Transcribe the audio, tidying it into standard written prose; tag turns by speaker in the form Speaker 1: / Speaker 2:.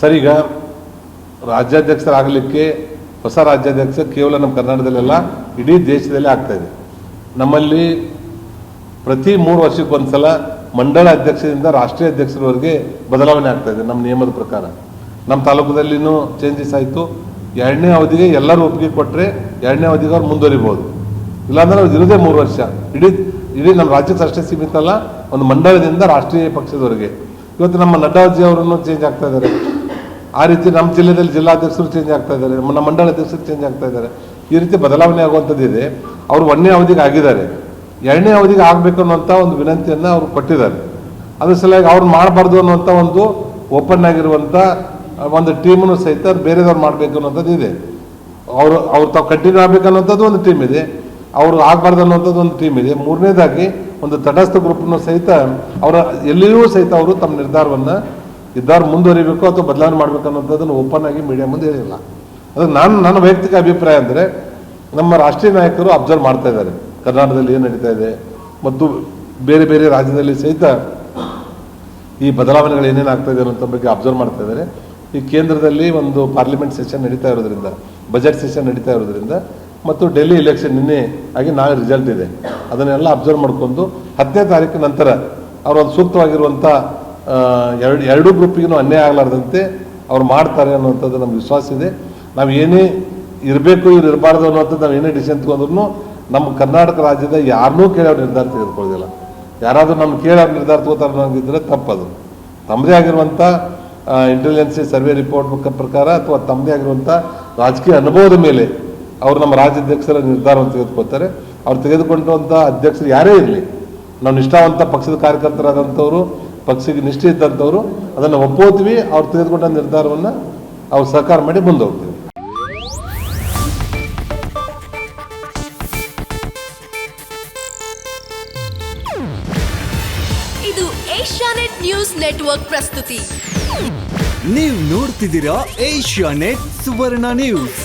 Speaker 1: Sir, ಈಗ ರಾಜ್ಯಾಧ್ಯಕ್ಷರಾಗಲಿಕ್ಕೆ ಹೊಸ ರಾಜ್ಯಾಧ್ಯಕ್ಷ ಕೇವಲ ನಮ್ಮ ಕರ್ನಾಟಕದಲ್ಲೆಲ್ಲ ಇಡೀ ದೇಶದಲ್ಲೇ ಆಗ್ತಾಯಿದೆ. ನಮ್ಮಲ್ಲಿ ಪ್ರತಿ 3 ವರ್ಷಕ್ಕೊಂದ್ಸಲ ಮಂಡಳ ಅಧ್ಯಕ್ಷರಿಂದ ರಾಷ್ಟ್ರೀಯ ಅಧ್ಯಕ್ಷರವರೆಗೆ ಬದಲಾವಣೆ ಆಗ್ತಾಯಿದೆ. ನಮ್ಮ ನಿಯಮದ ಪ್ರಕಾರ ನಮ್ಮ ತಾಲೂಕದಲ್ಲಿನೂ ಚೇಂಜಸ್ ಆಯಿತು. 2ನೇ ಅವಧಿಗೆ ಎಲ್ಲರೂ ಒಪ್ಪಿಗೆ ಕೊಟ್ಟರೆ 2ನೇ ಅವಧಿಗೆ ಅವ್ರು ಮುಂದುವರಿಬೋದು. ಇಲ್ಲಾಂದ್ರೆ ಅವ್ರು ಇರೋದೇ 3 ವರ್ಷ. ಇಡೀ ನಮ್ಮ ರಾಜ್ಯಕ್ಕೆ ಅಷ್ಟೇ ಸೀಮಿತ ಅಲ್ಲ, ಒಂದು ಮಂಡಳದಿಂದ ರಾಷ್ಟ್ರೀಯ ಪಕ್ಷದವರೆಗೆ. ಇವತ್ತು ನಮ್ಮ ನಡ್ಡಾಜಿ ಅವರನ್ನು ಚೇಂಜ್ ಆಗ್ತಾ ಇದ್ದಾರೆ. ಆ ರೀತಿ ನಮ್ಮ ಜಿಲ್ಲೆಯಲ್ಲಿ ಜಿಲ್ಲಾಧ್ಯಕ್ಷರು ಚೇಂಜ್ ಆಗ್ತಾ ಇದ್ದಾರೆ, ನಮ್ಮ ಮಂಡಳ ಅಧ್ಯಕ್ಷರು ಚೇಂಜ್ ಆಗ್ತಾ ಇದ್ದಾರೆ. ಈ ರೀತಿ ಬದಲಾವಣೆ ಆಗುವಂಥದ್ದಿದೆ. ಅವರು 1ನೇ ಅವಧಿಗೆ ಆಗಿದ್ದಾರೆ, 2ನೇ ಅವಧಿಗೆ ಆಗಬೇಕು ಅನ್ನುವಂಥ ಒಂದು ವಿನಂತಿಯನ್ನು ಅವರು ಕೊಟ್ಟಿದ್ದಾರೆ. ಅದ್ರ ಸಲುವಾಗಿ ಅವ್ರು ಮಾಡಬಾರ್ದು ಅನ್ನುವಂಥ ಒಂದು ಓಪನ್ ಆಗಿರುವಂಥ ಒಂದು ಟೀಮನ್ನು ಸಹಿತ ಬೇರೆದವ್ರು ಮಾಡಬೇಕು ಅನ್ನೋಂಥದ್ದು ಇದೆ. ಅವ್ರು ತಾವು ಕಂಟಿನ್ಯೂ ಆಗಬೇಕು ಅನ್ನೋಂಥದ್ದು ಒಂದು ಟೀಮ್ ಇದೆ, ಅವರು ಆಗಬಾರ್ದು ಅನ್ನೋಂಥದ್ದು ಒಂದು ಟೀಮ್ ಇದೆ. 3ನೇದಾಗಿ ಒಂದು ತಟಸ್ಥ ಗ್ರೂಪ್ನು ಸಹಿತ ಅವರ ಎಲ್ಲಿಯೂ ಸಹಿತ ಅವರು ತಮ್ಮ ನಿರ್ಧಾರವನ್ನು ಇದ್ದಾರು ಮುಂದುವರಿಬೇಕು ಅಥವಾ ಬದಲಾವಣೆ ಮಾಡಬೇಕು ಅನ್ನೋಂಥದ್ದನ್ನು ಓಪನ್ ಆಗಿ ಮೀಡಿಯಾ ಮುಂದೆ ಹೇಳಿಲ್ಲ. ಅದು ನನ್ನ ವೈಯಕ್ತಿಕ ಅಭಿಪ್ರಾಯ ಅಂದರೆ, ನಮ್ಮ ರಾಷ್ಟ್ರೀಯ ನಾಯಕರು ಅಬ್ಸರ್ವ್ ಮಾಡ್ತಾ ಇದ್ದಾರೆ ಕರ್ನಾಟಕದಲ್ಲಿ ಏನು ನಡೀತಾ ಇದೆ ಮತ್ತು ಬೇರೆ ಬೇರೆ ರಾಜ್ಯದಲ್ಲಿ ಸಹಿತ ಈ ಬದಲಾವಣೆಗಳು ಏನೇನು ಆಗ್ತಾ ಇದೆ ಅನ್ನೋ ಬಗ್ಗೆ ಅಬ್ಸರ್ವ್ ಮಾಡ್ತಾ ಇದ್ದಾರೆ. ಈ ಕೇಂದ್ರದಲ್ಲಿ ಒಂದು ಪಾರ್ಲಿಮೆಂಟ್ ಸೆಷನ್ ನಡೀತಾ ಇರೋದ್ರಿಂದ, ಬಜೆಟ್ ಸೆಷನ್ ನಡೀತಾ ಇರೋದ್ರಿಂದ ಮತ್ತು ಡೆಲ್ಲಿ ಎಲೆಕ್ಷನ್ ನಿನ್ನೆ ಆಗಿ ನಾಳೆ ರಿಸಲ್ಟ್ ಇದೆ, ಅದನ್ನೆಲ್ಲ ಅಬ್ಸರ್ವ್ ಮಾಡ್ಕೊಂಡು 10ನೇ ತಾರೀಕು ನಂತರ ಅವರು ಒಂದು ಸೂಕ್ತವಾಗಿರುವಂಥ ಎರಡೂ ಗ್ರೂಪಿಗೂ ಅನ್ಯಾಯ ಆಗಲಾರ್ದಂತೆ ಅವ್ರು ಮಾಡ್ತಾರೆ ಅನ್ನುವಂಥದ್ದು ನಮ್ಗೆ ವಿಶ್ವಾಸ ಇದೆ. ನಾವು ಏನೇ ಇರಬೇಕು ಇವ್ರು ಇರಬಾರ್ದು ಅನ್ನುವಂಥದ್ದು ನಾವು ಏನೇ ಡಿಸಿಷನ್ ತೊಗೊಂಡ್ರು ನಮ್ಮ ಕರ್ನಾಟಕ ರಾಜ್ಯದ ಯಾರನ್ನೂ ಕೇಳೋ ನಿರ್ಧಾರ ತೆಗೆದುಕೊಳ್ಳೋದಿಲ್ಲ. ಯಾರಾದರೂ ನಮ್ಮ ಕೇಳೋ ನಿರ್ಧಾರ ತಗೋತಾರೆ ಅನ್ನೋಂಗಿದ್ರೆ ತಪ್ಪದು. ತಮ್ಮದೇ ಆಗಿರುವಂಥ ಇಂಟೆಲಿಜೆನ್ಸಿ ಸರ್ವೆ ರಿಪೋರ್ಟ್ ಪ್ರಕಾರ ಅಥವಾ ತಮ್ಮದೇ ಆಗಿರುವಂಥ ರಾಜಕೀಯ ಅನುಭವದ ಮೇಲೆ ಅವರು ನಮ್ಮ ರಾಜ್ಯಾಧ್ಯಕ್ಷರ ನಿರ್ಧಾರವನ್ನು ತೆಗೆದುಕೊಳ್ತಾರೆ. ಅವ್ರು ತೆಗೆದುಕೊಂಡಂಥ ಅಧ್ಯಕ್ಷರು ಯಾರೇ ಇರಲಿ, ನಾವು ನಿಷ್ಠಾವಂತ ಪಕ್ಷದ ಕಾರ್ಯಕರ್ತರಾದಂಥವ್ರು, ಪಕ್ಷಕ್ಕೆ ನಿಷ್ಠೆ ಇದ್ದಂಥವ್ರು ಅದನ್ನು ಒಪ್ಪೋತೀವಿ. ಅವ್ರು ತೆಗೆದುಕೊಂಡ ನಿರ್ಧಾರವನ್ನು ಅವ್ರು ಸಹಕಾರ ಮಾಡಿ ಮುಂದೆ ಹೋಗ್ತೀವಿ.
Speaker 2: ಇದು ಏಷ್ಯಾನೆಟ್ ನ್ಯೂಸ್ ನೆಟ್ವರ್ಕ್ ಪ್ರಸ್ತುತಿ.
Speaker 3: ನೀವು ನೋಡ್ತಿದ್ದೀರಾ ಏಷ್ಯಾನೆಟ್ ಸುವರ್ಣ ನ್ಯೂಸ್.